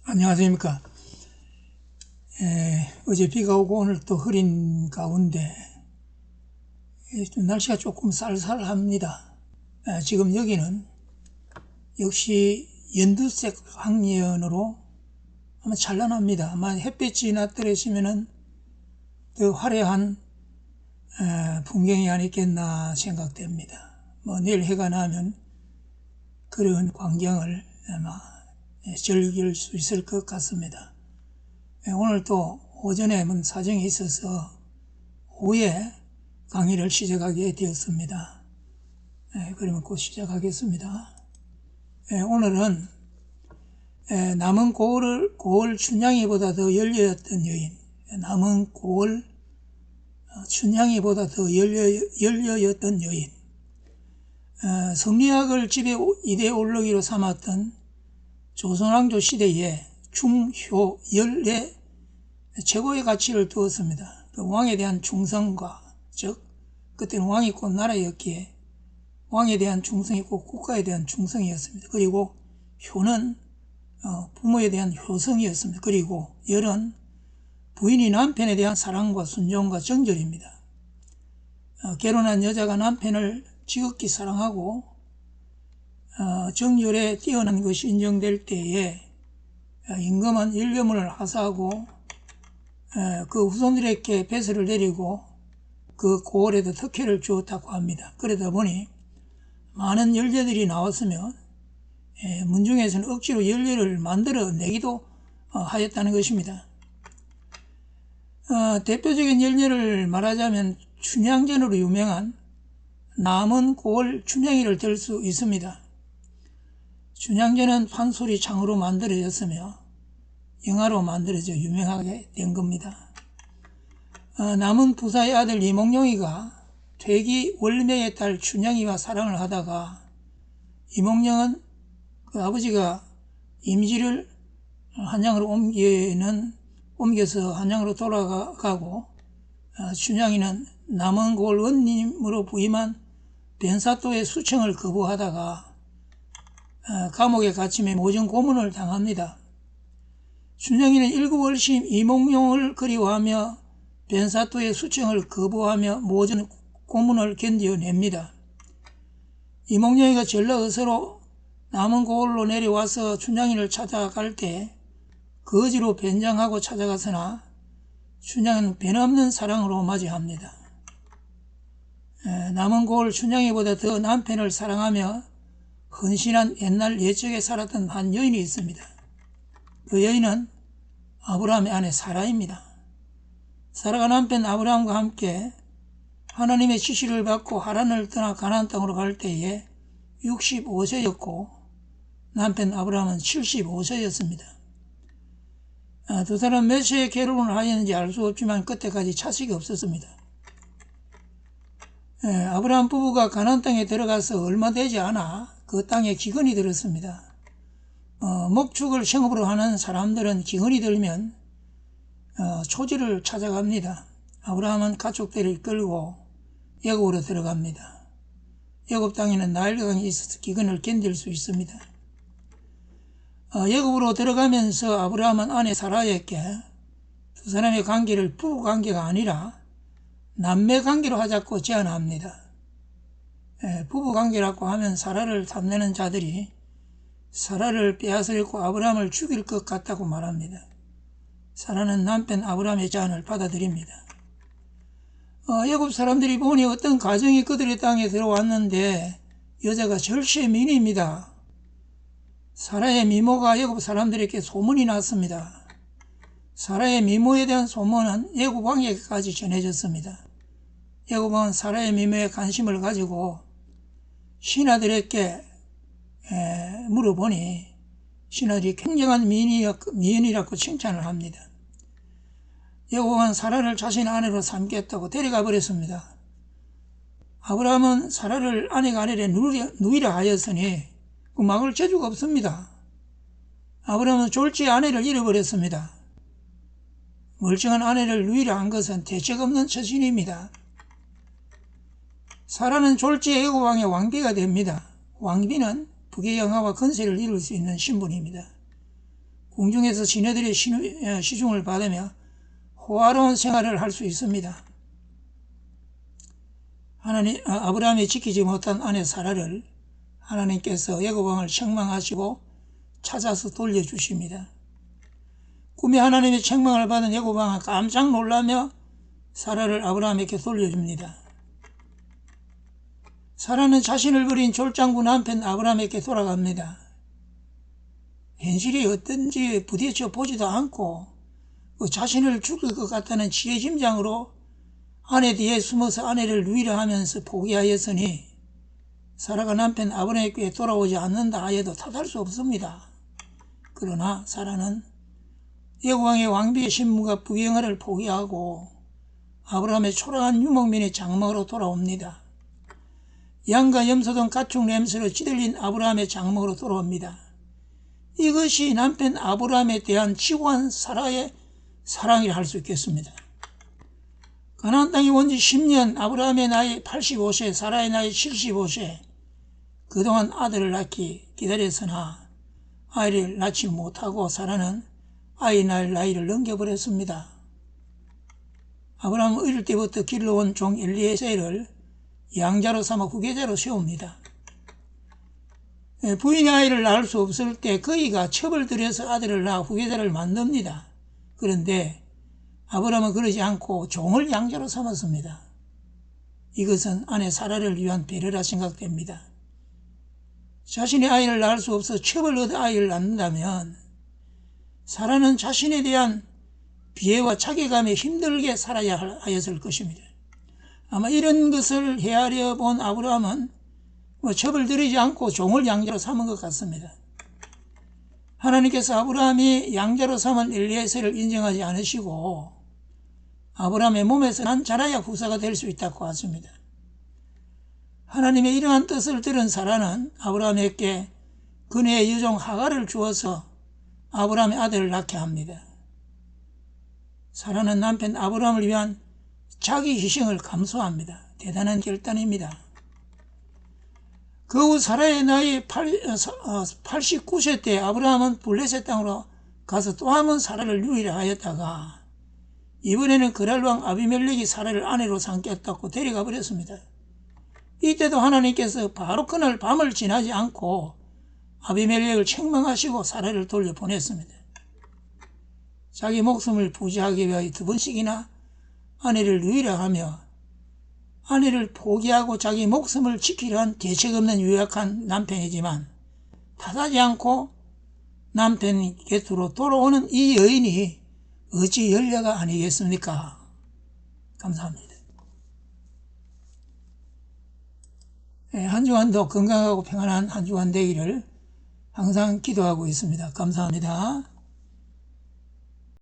안녕하십니까. 어제 비가 오고 오늘 또 흐린 가운데 날씨가 조금 쌀쌀합니다. 지금 여기는 역시 연두색 황리연으로 아마 찬란합니다. 아마 햇빛이 나떨어지면은 더 화려한 풍경이 아니겠나 생각됩니다. 내일 해가 나면 그런 광경을 아마 즐길 수 있을 것 같습니다. 오늘 또 오전에 사정이 있어서 오후에 강의를 시작하게 되었습니다. 그러면 곧 시작하겠습니다. 오늘은 남은 고을 춘향이보다 더 열려였던 여인, 남은 고을 춘향이보다 더 열려였던 여인, 성리학을 집에 이대 올르기로 삼았던 조선왕조 시대에 충효 열에 최고의 가치를 두었습니다. 그 왕에 대한 충성과, 즉 그때는 왕이 곧 나라였기에 왕에 대한 충성이 곧 국가에 대한 충성이었습니다. 그리고 효는 부모에 대한 효성이었습니다. 그리고 열은 부인이 남편에 대한 사랑과 순종과 정절입니다. 결혼한 여자가 남편을 지극히 사랑하고 정열에 뛰어난 것이 인정될 때에 임금은 일념을 하사하고 그 후손들에게 배설을 내리고 그 고을에도 특혜를 주었다고 합니다. 그러다 보니 많은 연례들이 나왔으며 문중에서는 억지로 연례를 만들어내기도 하였다는 것입니다. 대표적인 연례를 말하자면 춘향전으로 유명한 남은 고을 춘향이를 들 수 있습니다. 춘향전은 판소리 창으로 만들어졌으며 영화로 만들어져 유명하게 된 겁니다. 남은 부사의 아들 이몽룡이가 퇴기 월명의 딸 춘향이와 사랑을 하다가 이몽룡은 그 아버지가 임지를 한양으로 옮겨서 한양으로 돌아가고 춘향이는 남은 고을 원님으로 부임한 변사또의 수청을 거부하다가 감옥에 갇히며 모진 고문을 당합니다. 춘향이는 일구월심 이몽룡을 그리워하며 변사또의 수청을 거부하며 모진 고문을 견뎌냅니다. 이몽룡이가 전라의서로 남은 고을로 내려와서 춘향이를 찾아갈 때 거지로 변장하고 찾아갔으나 춘향은 변함없는 사랑으로 맞이합니다. 남은 고을 춘향이보다 더 남편을 사랑하며 헌신한 옛날 옛적에 살았던 한 여인이 있습니다. 그 여인은 아브라함의 아내 사라입니다. 사라가 남편 아브라함과 함께 하나님의 지시를 받고 하란을 떠나 가나안 땅으로 갈 때에 65세였고 남편 아브라함은 75세였습니다. 두 사람 몇 세에 결혼을 하였는지 알 수 없지만 그때까지 자식이 없었습니다. 아브라함 부부가 가나안 땅에 들어가서 얼마 되지 않아 그 땅에 기근이 들었습니다. 목축을 생업으로 하는 사람들은 기근이 들면 초지를 찾아갑니다. 아브라함은 가족들을 이끌고 애굽으로 들어갑니다. 애굽 땅에는 나일강이 있어서 기근을 견딜 수 있습니다. 애굽으로 들어가면서 아브라함은 아내 사라에게 두 사람의 관계를 부부 관계가 아니라 남매 관계로 하자고 제안합니다. 부부 관계라고 하면 사라를 탐내는 자들이 사라를 빼앗으려고 아브라함을 죽일 것 같다고 말합니다. 사라는 남편 아브라함의 제안을 받아들입니다. 애굽 사람들이 보니 어떤 가정이 그들의 땅에 들어왔는데 여자가 절세 미인입니다. 사라의 미모가 애굽 사람들에게 소문이 났습니다. 사라의 미모에 대한 소문은 애굽 왕에게까지 전해졌습니다. 애굽 왕은 사라의 미모에 관심을 가지고 신하들에게 물어보니 신하들이 굉장한 미인이라고 칭찬을 합니다. 애굽 왕은 사라를 자신의 아내로 삼겠다고 데려가 버렸습니다. 아브라함은 사라를 아내가 아니라 누이라 하였으니 막을 재주가 없습니다. 아브라함은 졸지에 아내를 잃어버렸습니다. 멀쩡한 아내를 누이라 한 것은 대책 없는 처신입니다. 사라는 졸지에 애굽 왕의 왕비가 됩니다. 왕비는 부귀영화와 건세를 이룰 수 있는 신분입니다. 궁중에서 시내들의 시중을 받으며 호화로운 생활을 할 수 있습니다. 아브라함이 지키지 못한 아내 사라를 하나님께서 애굽왕을 책망하시고 찾아서 돌려주십니다. 꿈에 하나님의 책망을 받은 애굽왕은 깜짝 놀라며 사라를 아브라함에게 돌려줍니다. 사라는 자신을 버린 졸장구 남편 아브라함에게 돌아갑니다. 현실이 어떤지 부딪혀 보지도 않고 자신을 죽일 것 같다는 지혜짐장으로 아내 뒤에 숨어서 아내를 위로하면서 포기하였으니 사라가 남편 아브라함에게 돌아오지 않는다 하여도 탓할 수 없습니다. 그러나 사라는 애굽왕의 왕비의 신분과 부귀영화를 포기하고 아브라함의 초라한 유목민의 장막으로 돌아옵니다. 양과 염소 등 가축 냄새로 찌들린 아브라함의 장막으로 돌아옵니다. 이것이 남편 아브라함에 대한 지고한 사라의 사랑이라 할 수 있겠습니다. 가나안 땅에 온 지 10년, 아브라함의 나이 85세, 사라의 나이 75세, 그동안 아들을 낳기 기다렸으나 아이를 낳지 못하고 사라는 아이 낳을 나이를 넘겨버렸습니다. 아브라함은 어릴 때부터 길러온 종 엘리에셀을 양자로 삼아 후계자로 세웁니다. 부인이 아이를 낳을 수 없을 때 그이가 첩을 들여서 아들을 낳아 후계자를 만듭니다. 그런데 아브라함은 그러지 않고 종을 양자로 삼았습니다. 이것은 아내 사라를 위한 배려라 생각됩니다. 자신의 아이를 낳을 수 없어 첩을 얻어 아이를 낳는다면 사라는 자신에 대한 비애와 자괴감에 힘들게 살아야 하였을 것입니다. 아마 이런 것을 헤아려 본 아브라함은 첩을 들이지 않고 종을 양자로 삼은 것 같습니다. 하나님께서 아브라함이 양자로 삼은 엘리에셀을 인정하지 않으시고 아브라함의 몸에서 난 자라야 후사가 될 수 있다고 하십니다. 하나님의 이러한 뜻을 들은 사라는 아브라함에게 그네의 여종 하갈을 주어서 아브라함의 아들을 낳게 합니다. 사라는 남편 아브라함을 위한 자기 희생을 감수합니다. 대단한 결단입니다. 그 후 사라의 나이 89세 때 아브라함은 블레셋 땅으로 가서 또 한 번 사라를 유일하였다가 이번에는 그랄왕 아비멜렉이 사라를 아내로 삼겠다고 데려가 버렸습니다. 이때도 하나님께서 바로 그날 밤을 지나지 않고 아비멜렉을 책망하시고 사라를 돌려보냈습니다. 자기 목숨을 부지하기 위하여 2번씩이나 아내를 유일하며 아내를 포기하고 자기 목숨을 지키려 한 대책 없는 유약한 남편이지만 탓하지 않고 남편 곁으로 돌아오는 이 여인이 어찌 연려가 아니겠습니까? 감사합니다. 한 주간도 건강하고 평안한 한 주간 되기를 항상 기도하고 있습니다. 감사합니다.